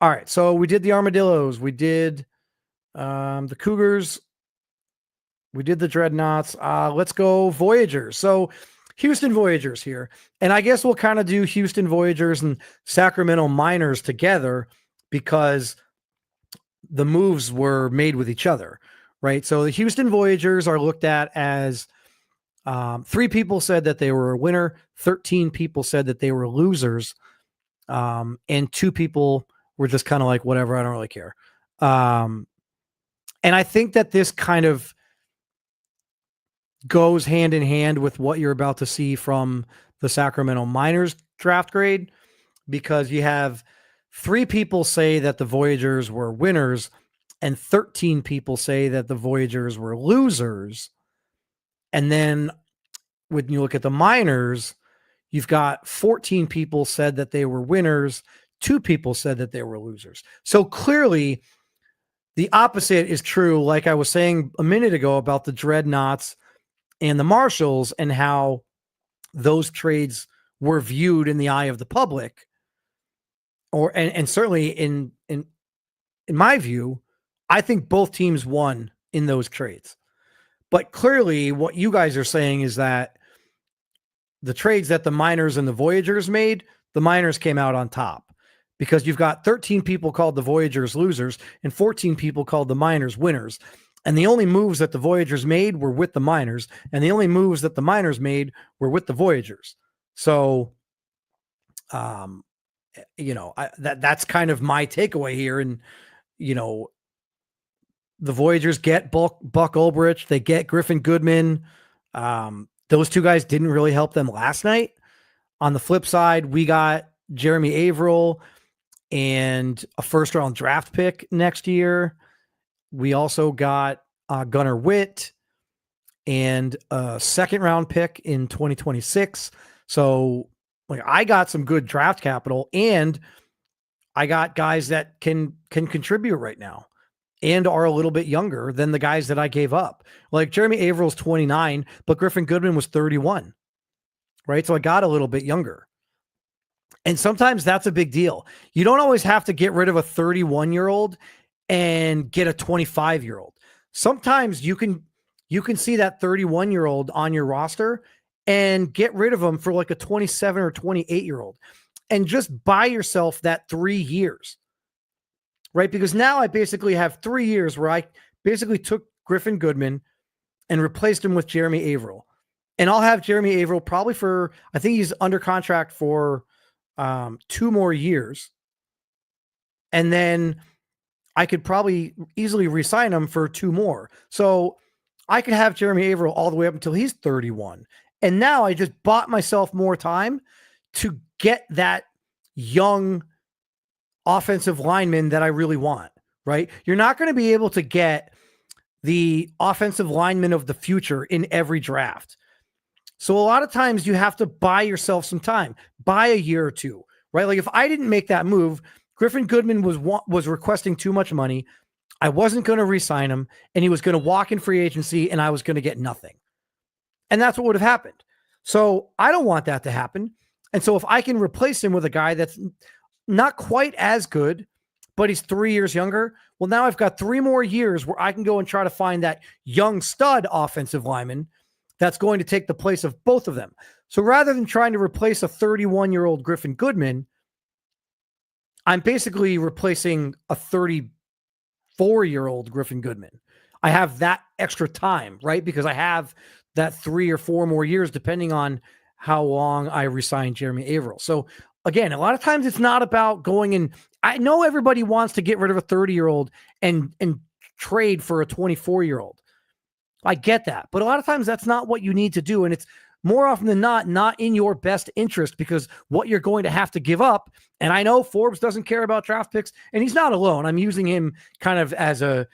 All right. So we did the Armadillos. We did the Cougars. We did the Dreadnoughts. Let's go Voyagers. So Houston Voyagers here. And I guess we'll kind of do Houston Voyagers and Sacramento Miners together because the moves were made with each other. Right? So the Houston Voyagers are looked at as 3 people said that they were a winner. 13 people said that they were losers. And 2 people were just kind of like, whatever, I don't really care. And I think that this kind of goes hand in hand with what you're about to see from the Sacramento Miners draft grade, because you have 3 people say that the Voyagers were winners and 13 people say that the Voyagers were losers. And then when you look at the Miners, you've got 14 people said that they were winners. 2 people said that they were losers. So clearly the opposite is true. Like I was saying a minute ago about the Dreadnoughts and the Marshals and how those trades were viewed in the eye of the public, and certainly in my view, I think both teams won in those trades. But clearly what you guys are saying is that the trades that the Miners and the Voyagers made, the Miners came out on top because you've got 13 people called the Voyagers losers and 14 people called the Miners winners. And the only moves that the Voyagers made were with the Miners, and the only moves that the Miners made were with the Voyagers. So, that's kind of my takeaway here. And, the Voyagers get Buck Ulbrich. They get Griffin Goodman. Those 2 guys didn't really help them last night. On the flip side, we got Jeremy Averill and a first-round draft pick next year. We also got Gunnar Witt and a second-round pick in 2026. So I got some good draft capital, and I got guys that can contribute right now and are a little bit younger than the guys that I gave up. Like Jeremy Averill's 29, but Griffin Goodman was 31, right? So I got a little bit younger. And sometimes that's a big deal. You don't always have to get rid of a 31-year-old and get a 25-year-old. Sometimes you can see that 31-year-old on your roster and get rid of them for like a 27 or 28-year-old and just buy yourself that 3 years. Right? Because now I basically have 3 years where I basically took Griffin Goodman and replaced him with Jeremy Averill. And I'll have Jeremy Averill probably for, I think he's under contract for 2 more years. And then I could probably easily re-sign him for 2 more. So I could have Jeremy Averill all the way up until he's 31. And now I just bought myself more time to get that young offensive lineman that I really want, right? You're not going to be able to get the offensive lineman of the future in every draft. So a lot of times you have to buy yourself some time, buy a year or two, right? Like if I didn't make that move, Griffin Goodman was requesting too much money. I wasn't going to re-sign him, and he was going to walk in free agency, and I was going to get nothing. And that's what would have happened. So I don't want that to happen. And so if I can replace him with a guy that's not quite as good, but he's 3 years younger, well, now I've got 3 more years where I can go and try to find that young stud offensive lineman that's going to take the place of both of them. So rather than trying to replace a 31-year-old Griffin Goodman, I'm basically replacing a 34-year-old Griffin Goodman. I have that extra time, right? Because I have that 3 or 4 more years, depending on how long I resign Jeremy Averill. So again, a lot of times it's not about going and I know everybody wants to get rid of a 30-year-old and trade for a 24-year-old. I get that. But a lot of times that's not what you need to do. And it's more often than not in your best interest, because what you're going to have to give up. And I know Forbes doesn't care about draft picks, and he's not alone. I'm using him kind of as a,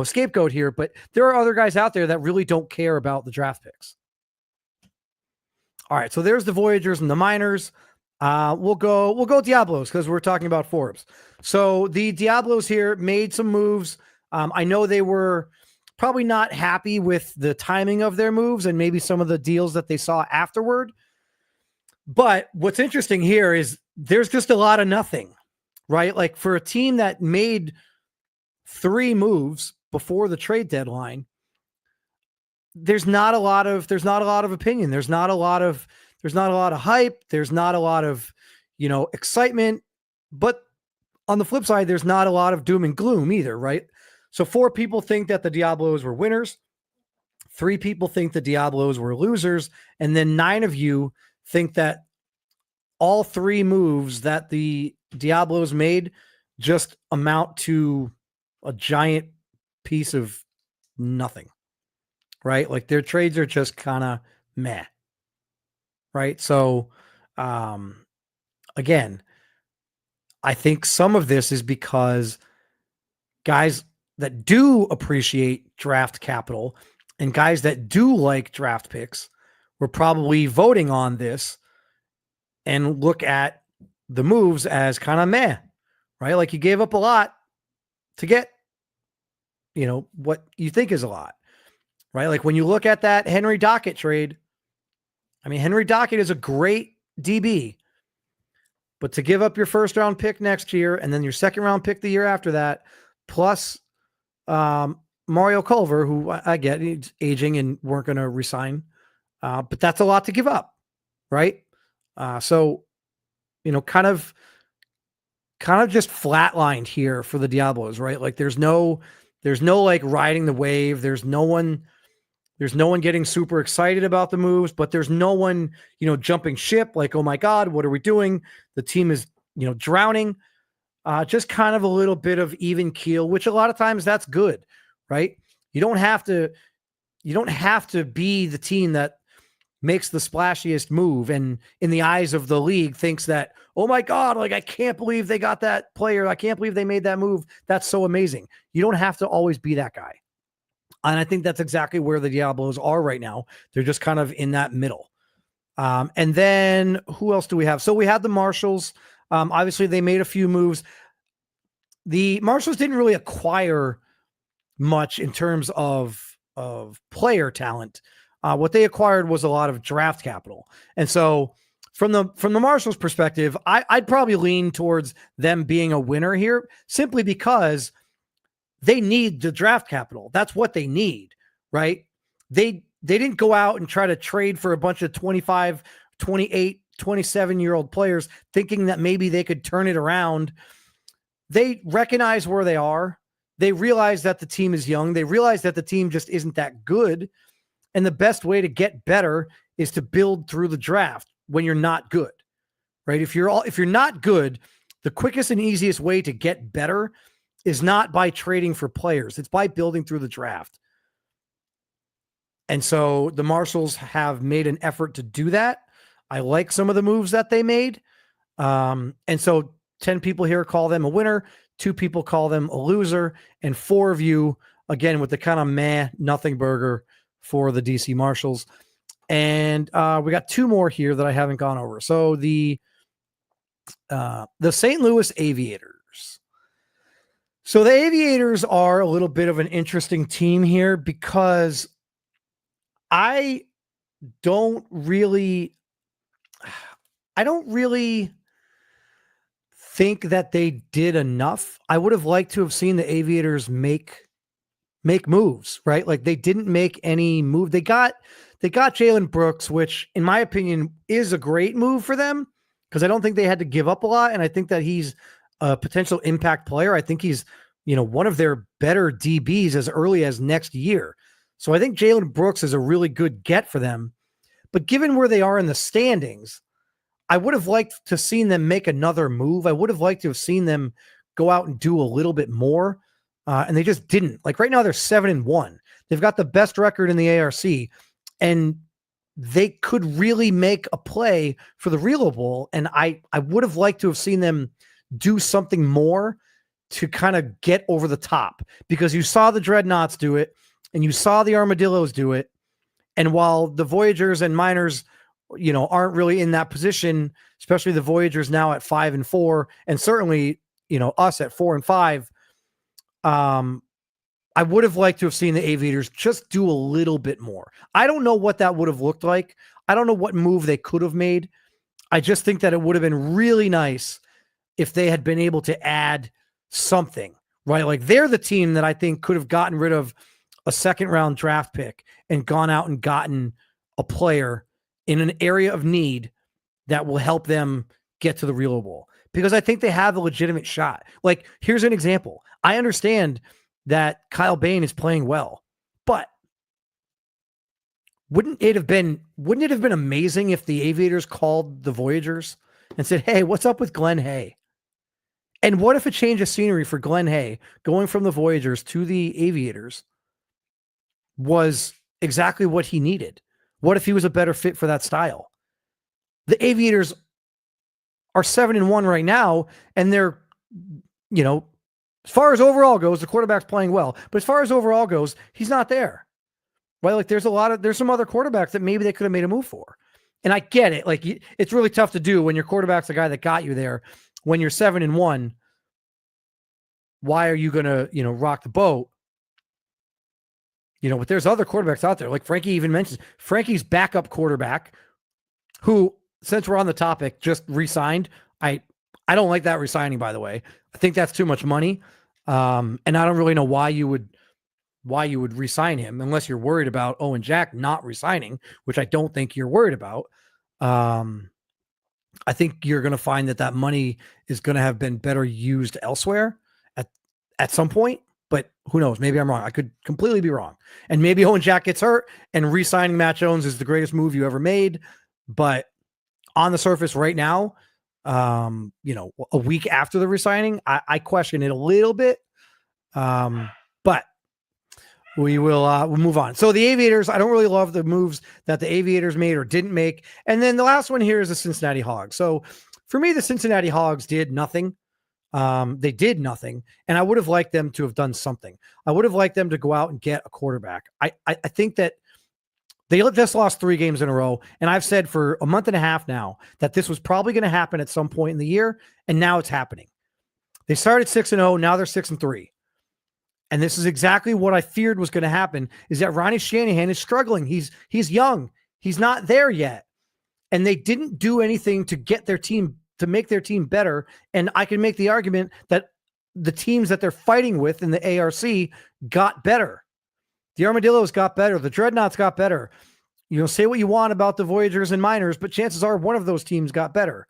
scapegoat here, but there are other guys out there that really don't care about the draft picks. All right. So there's the Voyagers and the Miners. We'll go Diablos because we're talking about Forbes. So the Diablos here made some moves. I know they were probably not happy with the timing of their moves and maybe some of the deals that they saw afterward. But what's interesting here is there's just a lot of nothing, right? Like for a team that made 3 moves before the trade deadline, there's not a lot of opinion. There's not a lot of hype. There's not a lot of, excitement, but on the flip side, there's not a lot of doom and gloom either, right? So 4 people think that the Diablos were winners. 3 people think the Diablos were losers. And then 9 of you think that all 3 moves that the Diablos made just amount to a giant piece of nothing, right? Like their trades are just kind of meh, right? So, again, I think some of this is because guys that do appreciate draft capital and guys that do like draft picks were probably voting on this and look at the moves as kind of meh, right? Like you gave up a lot to get, what you think is a lot, right? Like when you look at that Henry Dockett trade, I mean, Henry Dockett is a great DB, but to give up your first round pick next year and then your second round pick the year after that, plus Mario Culver, who I get he's aging and weren't going to resign, but that's a lot to give up, right? So, kind of just flatlined here for the Diablos, right? Like there's no like riding the wave. There's no one getting super excited about the moves, but there's no one, jumping ship like, oh my God, what are we doing? The team is, drowning. Just kind of a little bit of even keel, which a lot of times that's good, right? You don't have to be the team that makes the splashiest move and in the eyes of the league thinks that, oh my God, like I can't believe they got that player. I can't believe they made that move. That's so amazing. You don't have to always be that guy. And I think that's exactly where the Diablos are right now. They're just kind of in that middle. And then who else do we have? So we had the Marshalls. Obviously they made a few moves. The Marshalls didn't really acquire much in terms of player talent. What they acquired was a lot of draft capital. And so from the Marshalls perspective, I'd probably lean towards them being a winner here simply because they need the draft capital. That's what they need, right? They didn't go out and try to trade for a bunch of 25, 28, 27-year-old players thinking that maybe they could turn it around. They recognize where they are. They realize that the team is young. They realize that the team just isn't that good. And the best way to get better is to build through the draft when you're not good, right? If you're not good, the quickest and easiest way to get better is not by trading for players. It's by building through the draft. And so the Marshalls have made an effort to do that. I like some of the moves that they made. And so 10 people here call them a winner. 2 people call them a loser. And 4 of you again, with the kind of nothing burger for the DC Marshals. And we got two more here that I haven't gone over. So the St. Louis Aviators. So the Aviators are a little bit of an interesting team here because I don't really think that they did enough. I would have liked to have seen the Aviators make moves, right? Like they didn't make any move. They got Jalen Brooks, which in my opinion is a great move for them because I don't think they had to give up a lot. And I think that he's a potential impact player. I think he's, one of their better DBs as early as next year. So I think Jalen Brooks is a really good get for them. But given where they are in the standings, I would have liked to seen them make another move. I would have liked to have seen them go out and do a little bit more. And they just didn't. Like right now they're 7-1. They've got the best record in the ARC, and they could really make a play for the Relo Bowl. And I would have liked to have seen them do something more to kind of get over the top, because you saw the Dreadnoughts do it and you saw the Armadillos do it. And while the Voyagers and Miners, aren't really in that position, especially the Voyagers now at 5-4, and certainly, us at 4-5, I would have liked to have seen the Aviators just do a little bit more. I don't know what that would have looked like. I don't know what move they could have made. I just think that it would have been really nice if they had been able to add something, right? Like they're the team that I think could have gotten rid of a second-round draft pick and gone out and gotten a player in an area of need that will help them get to the Relo Bowl, because I think they have a legitimate shot. Like, here's an example. I understand that Kyle Bain is playing well, but wouldn't it have been amazing if the Aviators called the Voyagers and said, "Hey, what's up with Glenn Hay?" And what if a change of scenery for Glenn Hay going from the Voyagers to the Aviators was exactly what he needed? What if he was a better fit for that style? The Aviators are 7-1 right now, and they're, as far as overall goes, the quarterback's playing well. But as far as overall goes, he's not there. Right? Like there's some other quarterbacks that maybe they could have made a move for. And I get it. Like it's really tough to do when your quarterback's the guy that got you there. When you're 7-1, why are you going to, rock the boat? But there's other quarterbacks out there. Like Frankie even mentions Frankie's backup quarterback, who, since we're on the topic, just re-signed. I don't like that re-signing, by the way. I think that's too much money. And I don't really know why you would re-sign him unless you're worried about Owen Jack not re-signing, which I don't think you're worried about. I think you're going to find that money is going to have been better used elsewhere at some point, but who knows? Maybe I'm wrong. I could completely be wrong. And maybe Owen Jack gets hurt and re-signing Matt Jones is the greatest move you ever made. But on the surface right now, a week after the re-signing, I question it a little bit. But we'll move on. So the Aviators, I don't really love the moves that the Aviators made or didn't make. And then the last one here is the Cincinnati Hogs. So for me, the Cincinnati Hogs did nothing. They did nothing. And I would have liked them to have done something. I would have liked them to go out and get a quarterback. I think that they just lost 3 games in a row. And I've said for a month and a half now that this was probably going to happen at some point in the year. And now it's happening. They started 6-0. Now they're 6-3. And this is exactly what I feared was going to happen, is that Ronnie Shanahan is struggling. He's young. He's not there yet. And they didn't do anything to get their team, to make their team better. And I can make the argument that the teams that they're fighting with in the ARC got better. The Armadillos got better. The Dreadnoughts got better. Say what you want about the Voyagers and Miners, but chances are one of those teams got better.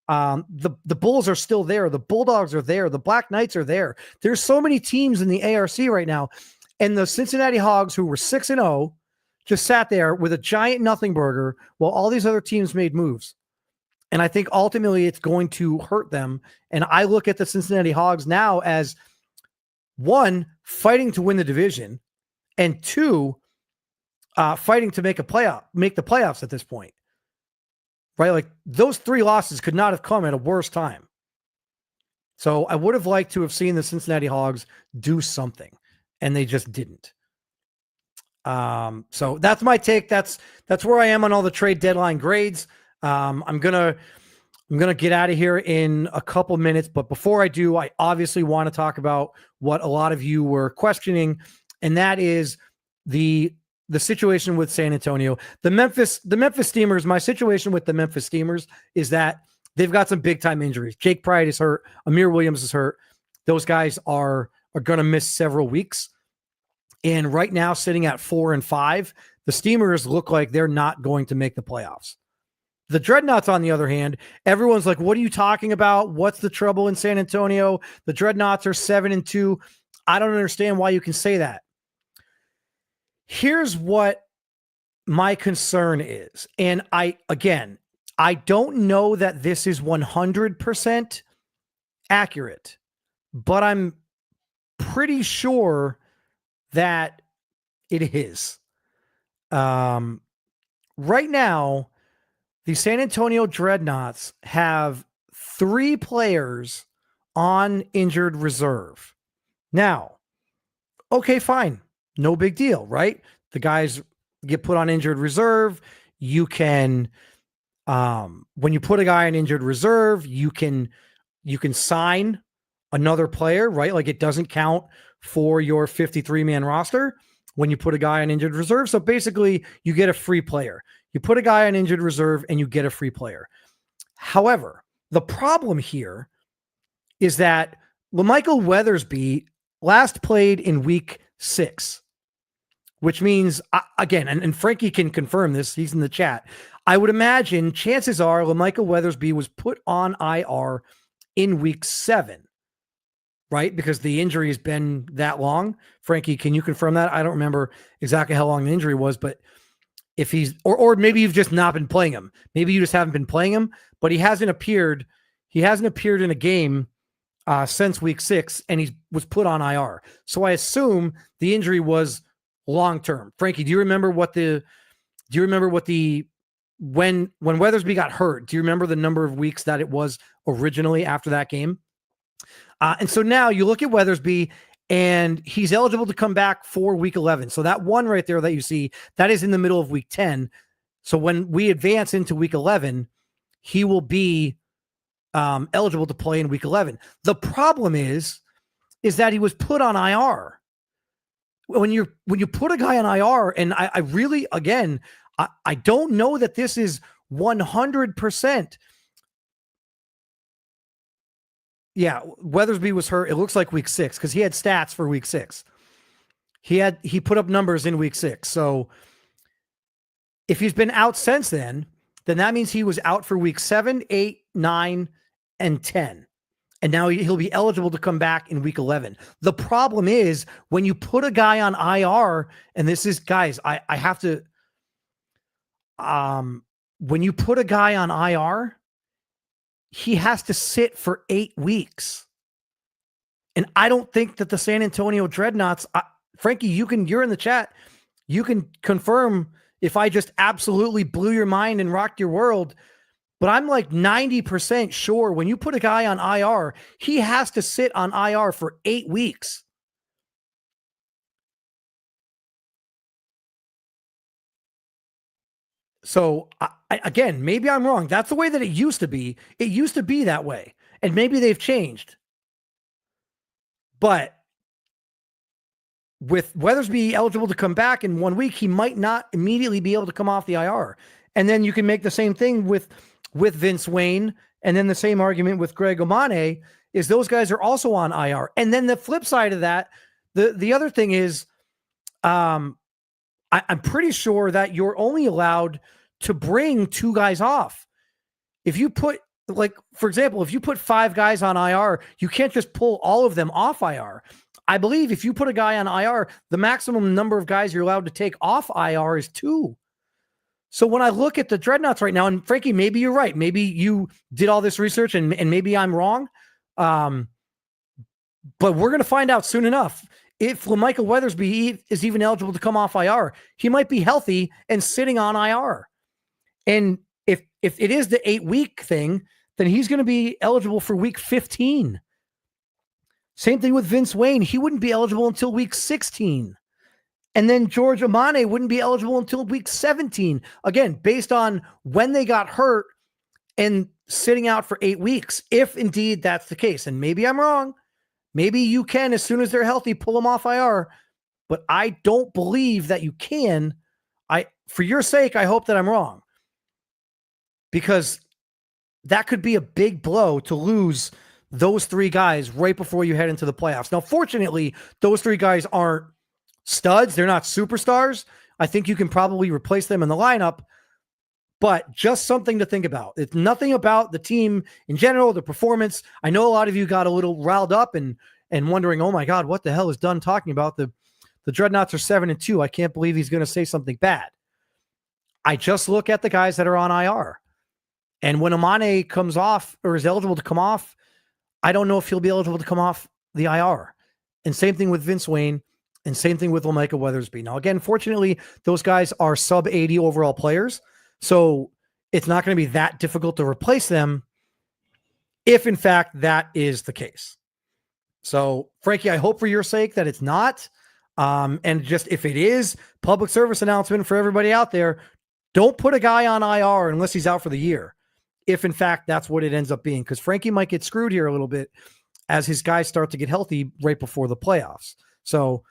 The Bulls are still there. The Bulldogs are there. The Black Knights are there. There's so many teams in the ARC right now. And the Cincinnati Hogs, who were 6-0, just sat there with a giant nothing burger while all these other teams made moves. And I think ultimately it's going to hurt them. And I look at the Cincinnati Hogs now as, 1, fighting to win the division, and 2, fighting to make the playoffs at this point. Right? Like those 3 losses could not have come at a worse time. So I would have liked to have seen the Cincinnati Hogs do something. and they just didn't. So that's my take. That's where I am on all the trade deadline grades. I'm gonna get out of here in a couple minutes, but before I do, I obviously want to talk about what a lot of you were questioning, and that is the situation with San Antonio. The Memphis Steamers, my situation with the Memphis Steamers is that they've got some big time injuries. Jake Pride is hurt. Amir Williams is hurt. Those guys are going to miss several weeks. And right now, sitting at 4-5, the Steamers look like they're not going to make the playoffs. The Dreadnoughts, on the other hand, everyone's like, what are you talking about? What's the trouble in San Antonio? The Dreadnoughts are 7-2. I don't understand why you can say that. Here's what my concern is. And I don't know that this is 100% accurate, but I'm pretty sure that it is. Right now, the San Antonio Dreadnoughts have 3 players on injured reserve. Now, okay, fine. No big deal, right? The guys get put on injured reserve. You can, when you put a guy on injured reserve, you can sign another player, right? Like it doesn't count for your 53-man roster when you put a guy on injured reserve. So basically, you get a free player. You put a guy on injured reserve and you get a free player. However, the problem here is that LaMichael Weathersby last played in week 6, which means, again, and Frankie can confirm this, he's in the chat. I would imagine chances are LaMichael Weathersby was put on IR in week 7. Right? Because the injury has been that long. Frankie, can you confirm that? I don't remember exactly how long the injury was, but if he's, or maybe you've just not been playing him. Maybe you just haven't been playing him, but he hasn't appeared in a game since week 6, and he was put on IR. So I assume the injury was long-term. Frankie, do you remember when Weathersby got hurt, do you remember the number of weeks that it was originally after that game? And so now you look at Weathersby, and he's eligible to come back for week 11. So that one right there that you see, that is in the middle of week 10. So when we advance into week 11, he will be eligible to play in week 11. The problem is that he was put on IR. When you put a guy on IR, and I really, again, I don't know that this is 100%. Yeah, Weathersby was hurt. It looks like week 6 because he had stats for week 6. He put up numbers in week 6. So if he's been out since then that means he was out for week 7, 8, 9, and 10. And now he'll be eligible to come back in week 11. The problem is when you put a guy on IR, and this is, guys, I have to, when you put a guy on IR, he has to sit for 8 weeks. And I don't think that the San Antonio Dreadnoughts, Frankie, you're in the chat. You can confirm if I just absolutely blew your mind and rocked your world. But I'm like 90% sure when you put a guy on IR, he has to sit on IR for 8 weeks. So again, maybe I'm wrong. That's the way that it used to be. It used to be that way. And maybe they've changed. But with Weathersby eligible to come back in 1 week, he might not immediately be able to come off the IR. And then you can make the same thing with Vince Wayne. And then the same argument with Greg Omane is those guys are also on IR. And then the flip side of that, the other thing is, I'm pretty sure that you're only allowed to bring 2 guys off. If you put, like, for example, if you put 5 guys on IR, you can't just pull all of them off IR. I believe if you put a guy on IR, the maximum number of guys you're allowed to take off IR is 2. So when I look at the Dreadnoughts right now, and Frankie, maybe you're right. Maybe you did all this research and maybe I'm wrong. But we're going to find out soon enough. If LaMichael Weathersby is even eligible to come off IR, he might be healthy and sitting on IR. And if it is the 8-week thing, then he's going to be eligible for week 15. Same thing with Vince Wayne. He wouldn't be eligible until week 16. And then George Amane wouldn't be eligible until week 17. Again, based on when they got hurt and sitting out for 8 weeks, if indeed that's the case. And maybe I'm wrong. Maybe you can, as soon as they're healthy, pull them off IR. But I don't believe that you can. For your sake, I hope that I'm wrong. Because that could be a big blow to lose those 3 guys right before you head into the playoffs. Now, fortunately, those 3 guys aren't studs. They're not superstars. I think you can probably replace them in the lineup, but just something to think about. It's nothing about the team in general, the performance. I know a lot of you got a little riled up and wondering, oh my God, what the hell is Dunn talking about? The Dreadnoughts are 7-2. I can't believe he's going to say something bad. I just look at the guys that are on IR. And when Amane comes off or is eligible to come off, I don't know if he'll be eligible to come off the IR. And same thing with Vince Wayne, and same thing with Lamicah Weathersby. Now, again, fortunately, those guys are sub 80 overall players, so it's not going to be that difficult to replace them if, in fact, that is the case. So, Frankie, I hope for your sake that it's not. And just if it is, public service announcement for everybody out there, don't put a guy on IR unless he's out for the year, if, in fact, that's what it ends up being. Because Frankie might get screwed here a little bit as his guys start to get healthy right before the playoffs. So,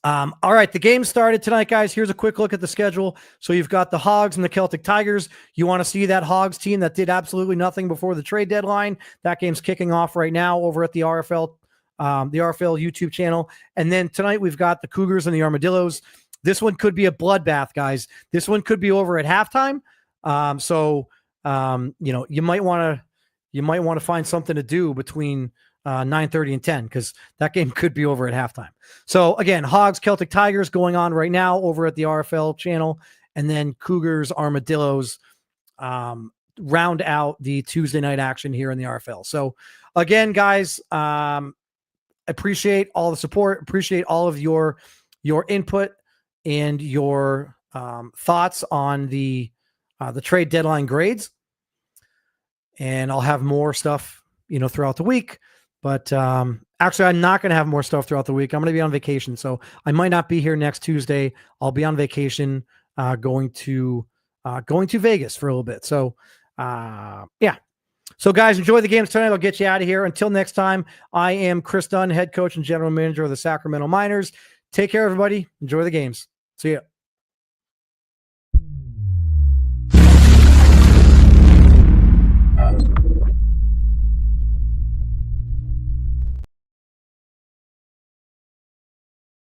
all right, the game started tonight, guys. Here's a quick look at the schedule. So you've got the Hogs and the Celtic Tigers. You want to see that Hogs team that did absolutely nothing before the trade deadline. That game's kicking off right now over at the RFL YouTube channel. And then tonight we've got the Cougars and the Armadillos. This one could be a bloodbath, guys. This one could be over at halftime. You might want to find something to do between 9:30 and 10, because that game could be over at halftime. So again, Hogs, Celtic Tigers going on right now over at the RFL channel, and then Cougars, Armadillos round out the Tuesday night action here in the RFL. So again, guys, appreciate all the support, appreciate all of your input and your thoughts on the trade deadline grades. And I'll have more stuff, throughout the week. But actually, I'm not going to have more stuff throughout the week. I'm going to be on vacation, so I might not be here next Tuesday. I'll be on vacation, going to Vegas for a little bit. So, yeah. So, guys, enjoy the games tonight. I'll get you out of here. Until next time, I am Chris Dunn, head coach and general manager of the Sacramento Miners. Take care, everybody. Enjoy the games. See ya.